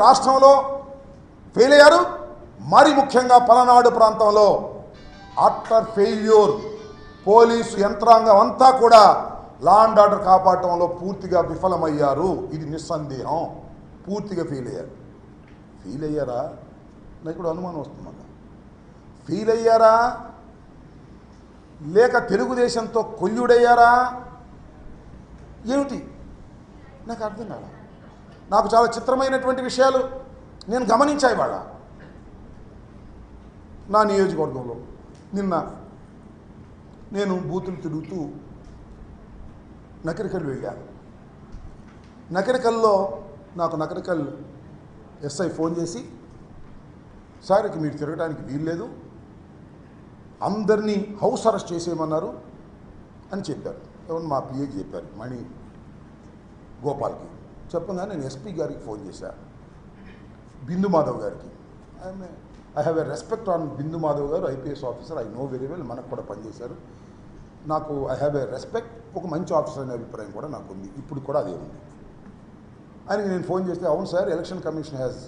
రాష్ట్రంలో ఫెయిల్ అయ్యారు. మరి ముఖ్యంగా పలనాడు ప్రాంతంలో ఆఫ్టర్ ఫెయిల్యూర్ పోలీసు యంత్రాంగం అంతా కూడా లా అండ్ ఆర్డర్ కాపాడటంలో పూర్తిగా విఫలమయ్యారు. ఇది నిస్సందేహం. పూర్తిగా ఫెయిల్ అయ్యారా నాకు కూడా అనుమానం వస్తుంది. ఫెయిల్ అయ్యారా లేక తెలుగుదేశంతో కొల్లుడయ్యారా ఏమిటి నాకు అర్థం కాదు. నాకు చాలా చిత్రమైనటువంటి విషయాలు నేను గమనించాయి. వాళ్ళ నా నియోజకవర్గంలో నిన్న నేను బూతులు తిరుగుతూ నకరికల్ వెళ్ళాను. నకరికల్లో నాకు నకరికల్ ఎస్ఐ ఫోన్ చేసి, సార్ ఇక మీరు తిరగడానికి వీల్లేదు, అందరినీ హౌస్ అరెస్ట్ చేసేయమన్నారు అని చెప్పారు. ఎవరు మా పిఏకి చెప్పారు, మణి గోపాల్కి. చెప్పగానే నేను ఎస్పీ గారికి ఫోన్ చేశాను, బిందు మాధవ్ గారికి. I have a respect on Bindu Madhav garu, IPS officer, I know very well, మనకు కూడా పనిచేశారు. నాకు ఐ హ్యావ్ ఎ రెస్పెక్ట్, ఒక మంచి ఆఫీసర్ అనే అభిప్రాయం కూడా నాకు ఉంది, ఇప్పుడు కూడా అదే ఉంది. ఆయనకి నేను ఫోన్ చేస్తే, అవును sir, election commission has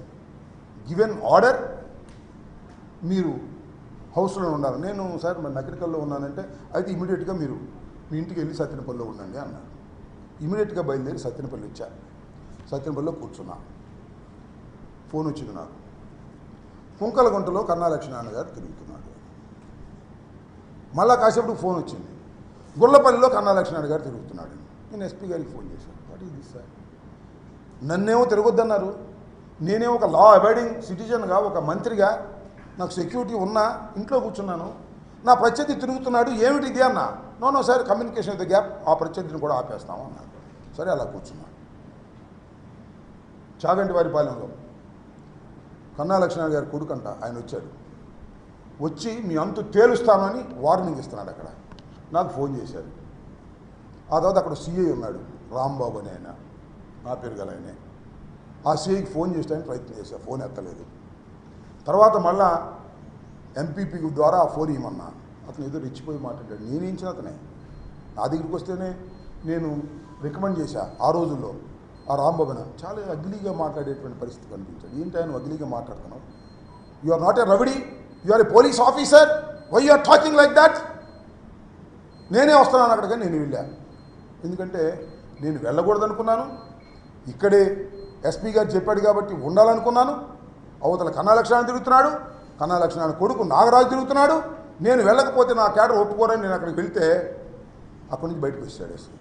given order, మీరు హౌస్లో ఉన్నారు. నేను సార్ మరి నగరికల్లో ఉన్నానంటే, అయితే ఇమీడియట్గా మీరు మీ ఇంటికి వెళ్ళి సత్యనపల్లిలో ఉండండి అన్నారు. ఇమీడియట్గా బయలుదేరి సత్యనపల్లి వచ్చా. సత్యనపల్లిలో కూర్చున్నా. ఫోన్ వచ్చింది నాకు, కుంకలగుంటలో కన్నా లక్ష్మీనారాయణ గారు తిరుగుతున్నాడు. మళ్ళా కాసేపటికి ఫోన్ వచ్చింది, గుళ్ళపల్లిలో కన్నా లక్ష్మీనారాయణ గారు తిరుగుతున్నాడు. నేను ఎస్పీ గారికి ఫోన్ చేశాను, వాట్ ఈజ్ దిస్ సార్, నన్నేమో తిరగొద్దన్నారు, నేనేమో ఒక లా అబైడింగ్ సిటిజన్గా, ఒక మంత్రిగా, నాకు సెక్యూరిటీ ఉన్నా ఇంట్లో కూర్చున్నాను, నా ప్రత్యర్థి తిరుగుతున్నాడు, ఏమిటి ఇది అన్నా. No sir, communication with gap, ఆ ప్రత్యర్థిని కూడా ఆపేస్తాము అన్నారు. సరే అలా కూర్చున్నా. చాగంటి వారి పాలెంలో కన్నా లక్ష్మీనారాయణ గారి కొడుకంట ఆయన వచ్చాడు. వచ్చి మీ అంతు తేలుస్తానని వార్నింగ్ ఇస్తున్నాడు. అక్కడ నాకు ఫోన్ చేశారు. ఆ తర్వాత అక్కడ సిఐ ఉన్నాడు, రాంబాబు అని ఆయన, నా పేరు గల ఆయనే. ఆ సిఐకి ఫోన్ చేయడానికి ప్రయత్నం చేశాను, ఫోన్ ఎత్తలేదు. తర్వాత మళ్ళా ఎంపీపీ ద్వారా ఆ ఫోన్ ఇవ్వమన్నా, అతను ఏదో రెచ్చిపోయి మాట్లాడాడు. నేనేంచిన అతనే నా దగ్గరికి వస్తేనే నేను రికమెండ్ చేశా. ఆ రోజుల్లో ఆ రాంబాబున చాలా అగ్లీగా మాట్లాడేటువంటి పరిస్థితి కనిపించాడు. ఏంటి ఆయన అగ్లీగా మాట్లాడుతున్నావు, you are not a rowdy, you are a police officer, why you are talking like that. నేనే వస్తున్నాను అక్కడికి, నేను వెళ్ళాను. ఎందుకంటే నేను వెళ్ళకూడదనుకున్నాను, ఇక్కడే ఎస్పీ గారు చెప్పాడు కాబట్టి ఉండాలనుకున్నాను. అవతల కన్నా లక్ష్మీనారాయణ తిరుగుతున్నాడు, కన్నా లక్ష్మీనారాయణ కొడుకు నాగరాజు తిరుగుతున్నాడు. నేను వెళ్ళకపోతే నా క్యాడర్ ఒప్పుకోరని నేను అక్కడికి వెళ్తే అక్కడి నుంచి బయటకు వచ్చాడు ఎస్పీ.